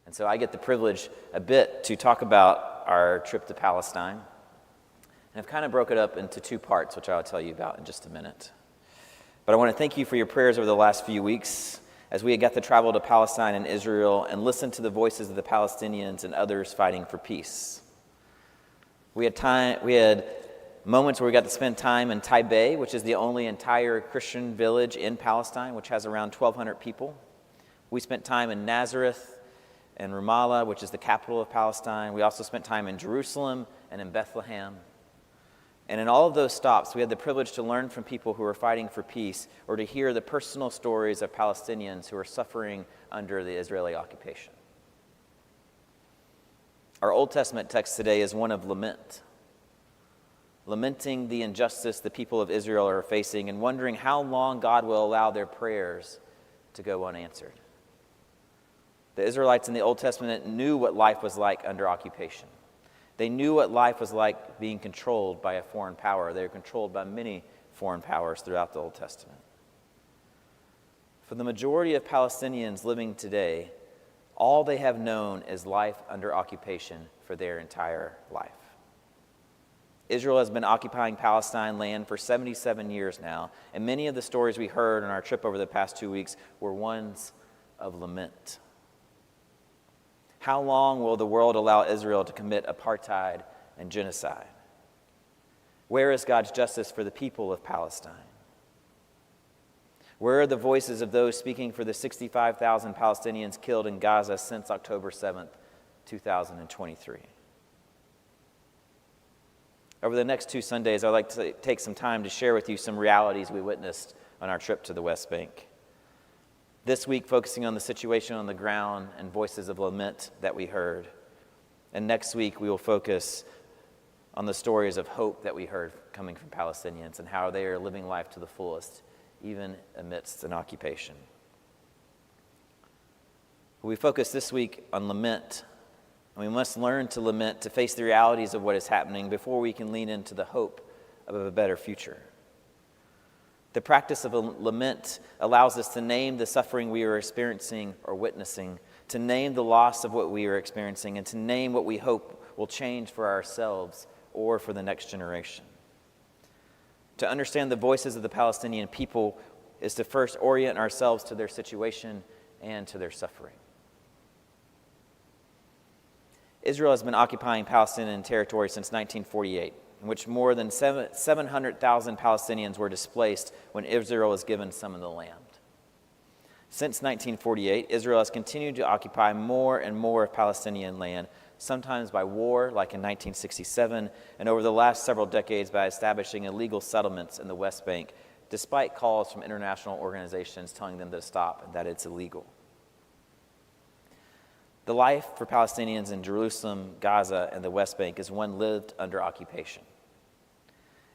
And so I get the privilege a bit to talk about our trip to Palestine. And I've kind of broke it up into two parts, which I'll tell you about in just a minute. But I want to thank you for your prayers over the last few weeks as we got to travel to Palestine and Israel and listen to the voices of the Palestinians and others fighting for peace. We had moments where we got to spend time in Taipei, which is the only entire Christian village in Palestine, which has around 1,200 people. We spent time in Nazareth and Ramallah, which is the capital of Palestine. We also spent time in Jerusalem and in Bethlehem. And in all of those stops, we had the privilege to learn from people who are fighting for peace or to hear the personal stories of Palestinians who are suffering under the Israeli occupation. Our Old Testament text today is one of lament, lamenting the injustice the people of Israel are facing and wondering how long God will allow their prayers to go unanswered. The Israelites in the Old Testament knew what life was like under occupation. They knew what life was like being controlled by a foreign power. They were controlled by many foreign powers throughout the Old Testament. For the majority of Palestinians living today, all they have known is life under occupation for their entire life. Israel has been occupying Palestine land for 77 years now, and many of the stories we heard on our trip over the past 2 weeks were ones of lament. How long will the world allow Israel to commit apartheid and genocide? Where is God's justice for the people of Palestine? Where are the voices of those speaking for the 65,000 Palestinians killed in Gaza since October 7th, 2023? Over the next 2 Sundays, I'd like to take some time to share with you some realities we witnessed on our trip to the West Bank. This week, focusing on the situation on the ground and voices of lament that we heard. And next week, we will focus on the stories of hope that we heard coming from Palestinians and how they are living life to the fullest, even amidst an occupation. We focus this week on lament, and we must learn to lament, to face the realities of what is happening before we can lean into the hope of a better future. The practice of a lament allows us to name the suffering we are experiencing or witnessing, to name the loss of what we are experiencing, and to name what we hope will change for ourselves or for the next generation. To understand the voices of the Palestinian people is to first orient ourselves to their situation and to their suffering. Israel has been occupying Palestinian territory since 1948. In which more than 700,000 Palestinians were displaced when Israel was given some of the land. Since 1948, Israel has continued to occupy more and more of Palestinian land, sometimes by war, like in 1967, and over the last several decades by establishing illegal settlements in the West Bank, despite calls from international organizations telling them to stop and that it's illegal. The life for Palestinians in Jerusalem, Gaza, and the West Bank is one lived under occupation.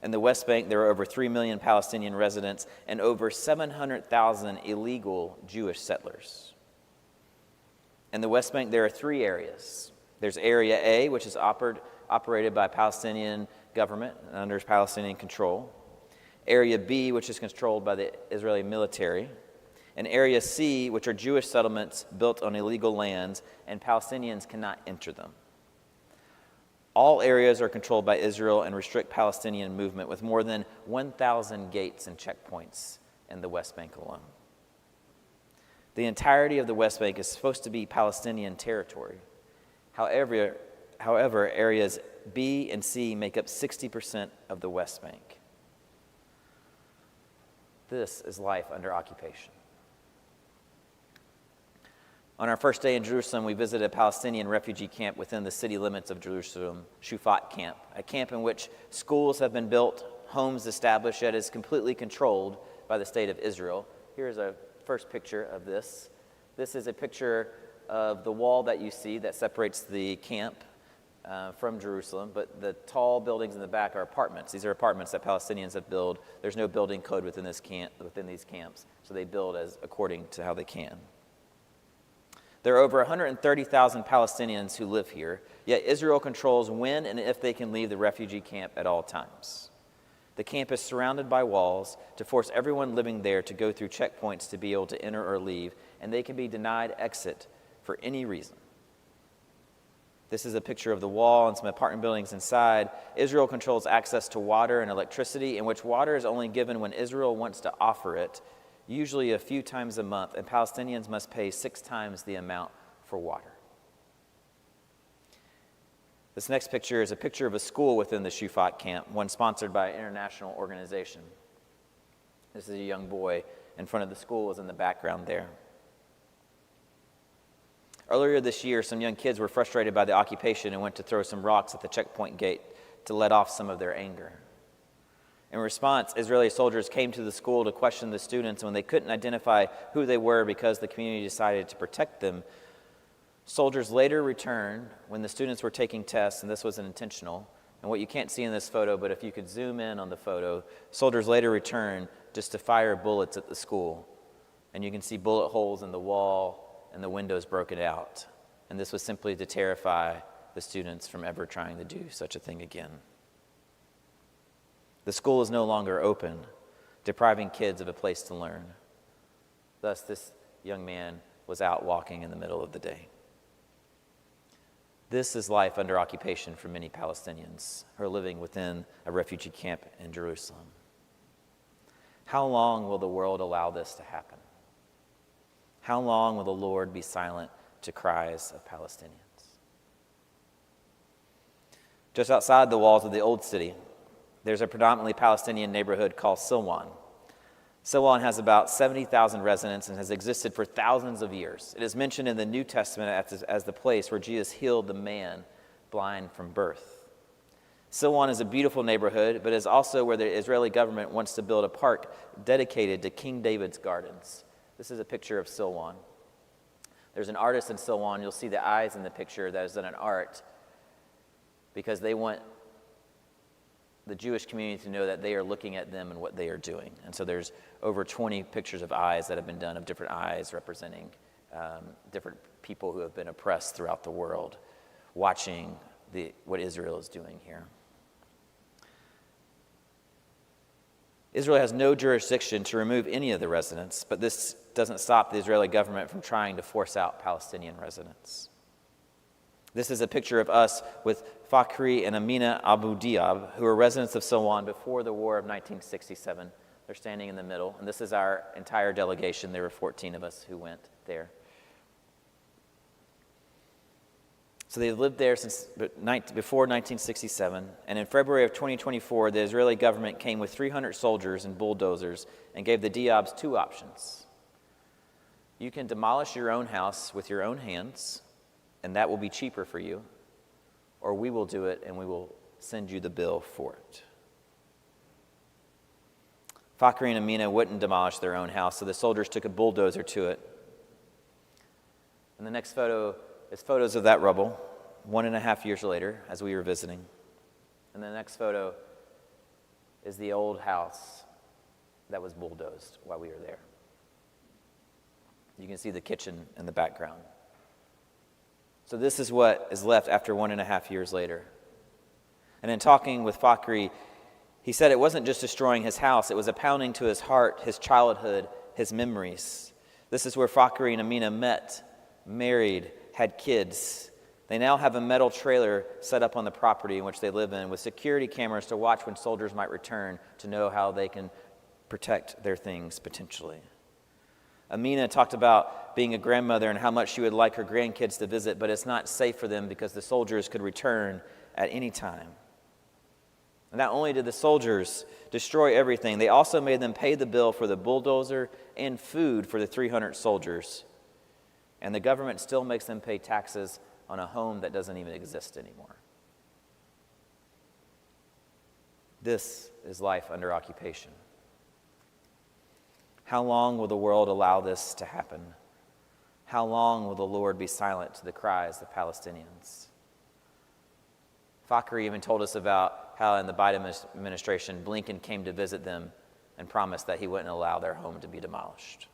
In the West Bank, there are over 3 million Palestinian residents and over 700,000 illegal Jewish settlers. In the West Bank, there are 3 areas. There's Area A, which is operated by Palestinian government and under Palestinian control. Area B, which is controlled by the Israeli military. And Area C, which are Jewish settlements built on illegal lands, and Palestinians cannot enter them. All areas are controlled by Israel and restrict Palestinian movement, with more than 1,000 gates and checkpoints in the West Bank alone. The entirety of the West Bank is supposed to be Palestinian territory. However, areas B and C make up 60% of the West Bank. This is life under occupation. On our first day in Jerusalem, we visited a Palestinian refugee camp within the city limits of Jerusalem, Shufat Camp, a camp in which schools have been built, homes established, yet is completely controlled by the state of Israel. Here's a first picture of this. This is a picture of the wall that you see that separates the camp from Jerusalem, but the tall buildings in the back are apartments. These are apartments that Palestinians have built. There's no building code within these camps, so they build according to how they can. There are over 130,000 Palestinians who live here, yet Israel controls when and if they can leave the refugee camp at all times. The camp is surrounded by walls to force everyone living there to go through checkpoints to be able to enter or leave, and they can be denied exit for any reason. This is a picture of the wall and some apartment buildings inside. Israel controls access to water and electricity, in which water is only given when Israel wants to offer it, usually a few times a month, and Palestinians must pay 6 times the amount for water. This next picture is a picture of a school within the Shufat camp, one sponsored by an international organization. This is a young boy in front of the school, is in the background there. Earlier this year, some young kids were frustrated by the occupation and went to throw some rocks at the checkpoint gate to let off some of their anger. In response, Israeli soldiers came to the school to question the students, and when they couldn't identify who they were because the community decided to protect them, soldiers later returned when the students were taking tests, and this was intentional. And what you can't see in this photo, but if you could zoom in on the photo, soldiers later returned just to fire bullets at the school. And you can see bullet holes in the wall and the windows broken out. And this was simply to terrify the students from ever trying to do such a thing again. The school is no longer open, depriving kids of a place to learn. Thus, this young man was out walking in the middle of the day. This is life under occupation for many Palestinians who are living within a refugee camp in Jerusalem. How long will the world allow this to happen? How long will the Lord be silent to cries of Palestinians? Just outside the walls of the old city, there's a predominantly Palestinian neighborhood called Silwan. Silwan has about 70,000 residents and has existed for thousands of years. It is mentioned in the New Testament as the place where Jesus healed the man blind from birth. Silwan is a beautiful neighborhood, but is also where the Israeli government wants to build a park dedicated to King David's gardens. This is a picture of Silwan. There's an artist in Silwan. You'll see the eyes in the picture that is done in art because they want the Jewish community to know that they are looking at them and what they are doing. And so there's over 20 pictures of eyes that have been done, of different eyes representing different people who have been oppressed throughout the world, watching what Israel is doing here. Israel has no jurisdiction to remove any of the residents, but this doesn't stop the Israeli government from trying to force out Palestinian residents. This is a picture of us with Fakhri and Amina Abu Diab, who were residents of Silwan before the War of 1967. They're standing in the middle, and this is our entire delegation. There were 14 of us who went there. So they've lived there since before 1967, and in February of 2024, the Israeli government came with 300 soldiers and bulldozers and gave the Diabs 2 options. You can demolish your own house with your own hands, and that will be cheaper for you, or we will do it and we will send you the bill for it. Fakhri and Amina wouldn't demolish their own house, so the soldiers took a bulldozer to it. And the next photo is photos of that rubble, 1.5 years later, as we were visiting. And the next photo is the old house that was bulldozed while we were there. You can see the kitchen in the background. So this is what is left after 1.5 years later. And in talking with Fakhri, he said it wasn't just destroying his house, it was a pounding to his heart, his childhood, his memories. This is where Fakhri and Amina met, married, had kids. They now have a metal trailer set up on the property in which they live in with security cameras to watch when soldiers might return to know how they can protect their things potentially. Amina talked about being a grandmother and how much she would like her grandkids to visit, but it's not safe for them because the soldiers could return at any time. And not only did the soldiers destroy everything, they also made them pay the bill for the bulldozer and food for the 300 soldiers. And the government still makes them pay taxes on a home that doesn't even exist anymore. This is life under occupation. How long will the world allow this to happen? How long will the Lord be silent to the cries of Palestinians? Fakhri even told us about how in the Biden administration, Blinken came to visit them and promised that he wouldn't allow their home to be demolished.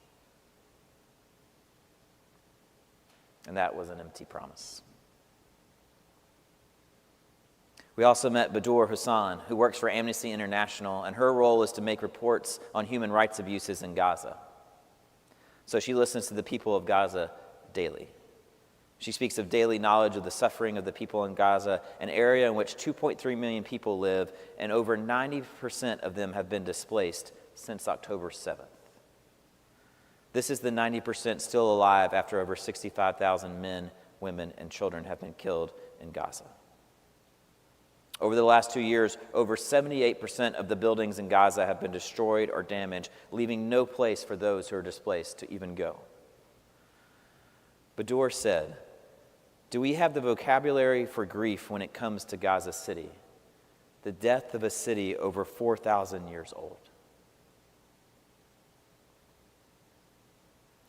And that was an empty promise. We also met Badur Hassan, who works for Amnesty International, and her role is to make reports on human rights abuses in Gaza. So she listens to the people of Gaza daily. She speaks of daily knowledge of the suffering of the people in Gaza, an area in which 2.3 million people live, and over 90% of them have been displaced since October 7th. This is the 90% still alive after over 65,000 men, women, and children have been killed in Gaza. Over the last 2 years, over 78% of the buildings in Gaza have been destroyed or damaged, leaving no place for those who are displaced to even go. Badur said, "Do we have the vocabulary for grief when it comes to Gaza City, the death of a city over 4,000 years old?"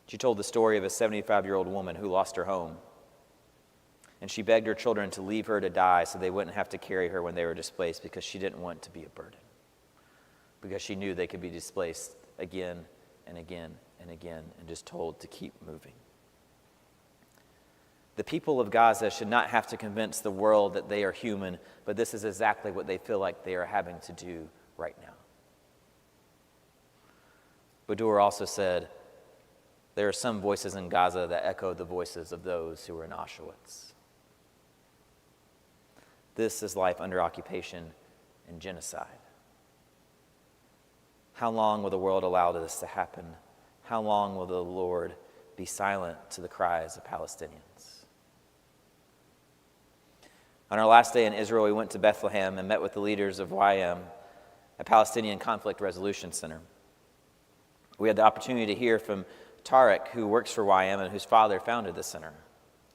She told the story of a 75-year-old woman who lost her home, and she begged her children to leave her to die so they wouldn't have to carry her when they were displaced, because she didn't want to be a burden, because she knew they could be displaced again and again and again, and just told to keep moving. The people of Gaza should not have to convince the world that they are human, but this is exactly what they feel like they are having to do right now. Badur also said, "There are some voices in Gaza that echo the voices of those who were in Auschwitz." This is life under occupation and genocide. How long will the world allow this to happen? How long will the Lord be silent to the cries of Palestinians? On our last day in Israel, we went to Bethlehem and met with the leaders of YM, a Palestinian conflict resolution center. We had the opportunity to hear from Tariq, who works for YM and whose father founded the center.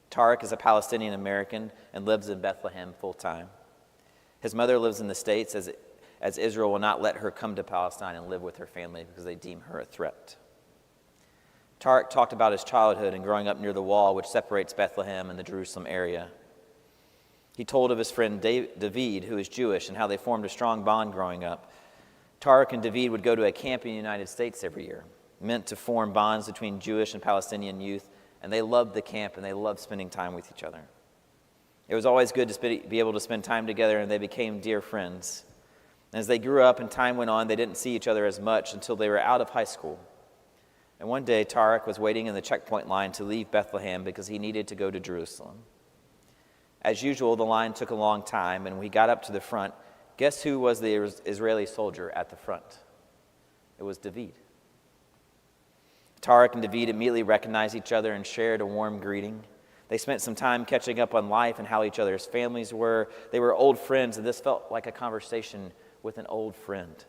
Tariq is a Palestinian American and lives in Bethlehem full-time. His mother lives in the States as Israel will not let her come to Palestine and live with her family because they deem her a threat. Tariq talked about his childhood and growing up near the wall which separates Bethlehem and the Jerusalem area. He told of his friend David, who is Jewish, and how they formed a strong bond growing up. Tariq and David would go to a camp in the United States every year, meant to form bonds between Jewish and Palestinian youth, and they loved the camp and they loved spending time with each other. It was always good to be able to spend time together, and they became dear friends. And as they grew up and time went on, they didn't see each other as much until they were out of high school. And one day, Tariq was waiting in the checkpoint line to leave Bethlehem because he needed to go to Jerusalem. As usual, the line took a long time, and when he got up to the front, guess who was the Israeli soldier at the front? It was David. Tariq and David immediately recognized each other and shared a warm greeting. They spent some time catching up on life and how each other's families were. They were old friends, and this felt like a conversation with an old friend.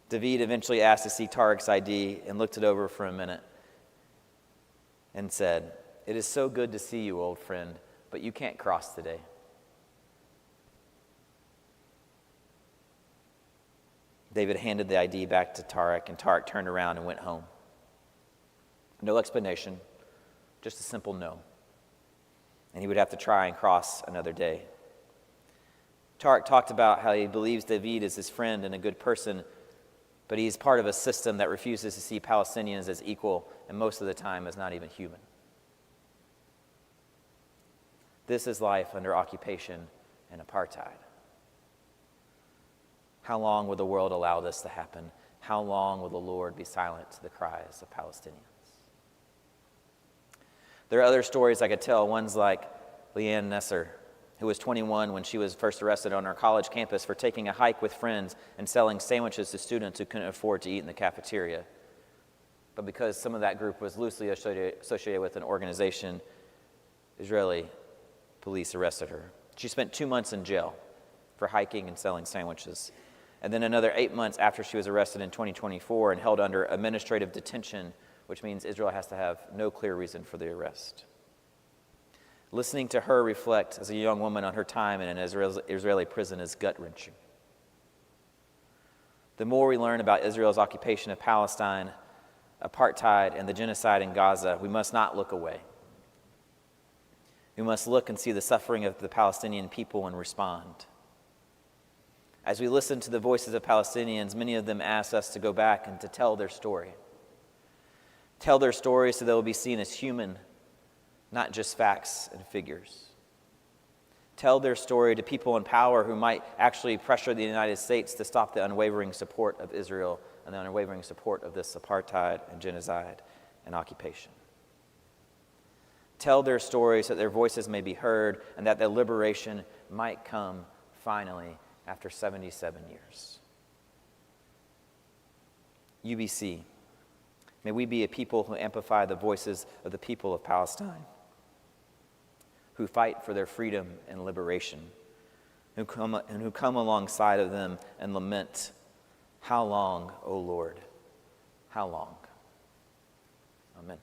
David eventually asked to see Tariq's ID and looked it over for a minute and said, "It is so good to see you, old friend, but you can't cross today." David handed the ID back to Tariq, and Tariq turned around and went home. No explanation, just a simple no. And he would have to try and cross another day. Tariq talked about how he believes David is his friend and a good person, but he's part of a system that refuses to see Palestinians as equal, and most of the time as not even human. This is life under occupation and apartheid. How long will the world allow this to happen? How long will the Lord be silent to the cries of Palestinians? There are other stories I could tell. One's like Leanne Nesser, who was 21 when she was first arrested on our college campus for taking a hike with friends and selling sandwiches to students who couldn't afford to eat in the cafeteria. But because some of that group was loosely associated with an organization, Israeli police arrested her. She spent 2 months in jail for hiking and selling sandwiches, and then another 8 months after she was arrested in 2024 and held under administrative detention, which means Israel has to have no clear reason for the arrest. Listening to her reflect as a young woman on her time in an Israeli prison is gut-wrenching. The more we learn about Israel's occupation of Palestine, apartheid, and the genocide in Gaza, we must not look away. We must look and see the suffering of the Palestinian people and respond. As we listen to the voices of Palestinians, many of them ask us to go back and to tell their story. Tell their story so they will be seen as human, not just facts and figures. Tell their story to people in power who might actually pressure the United States to stop the unwavering support of Israel and the unwavering support of this apartheid and genocide and occupation. Tell their stories so that their voices may be heard and that their liberation might come finally after 77 years. UBC, may we be a people who amplify the voices of the people of Palestine, who fight for their freedom and liberation, who come alongside of them and lament, "How long, O Lord? How long?" Amen.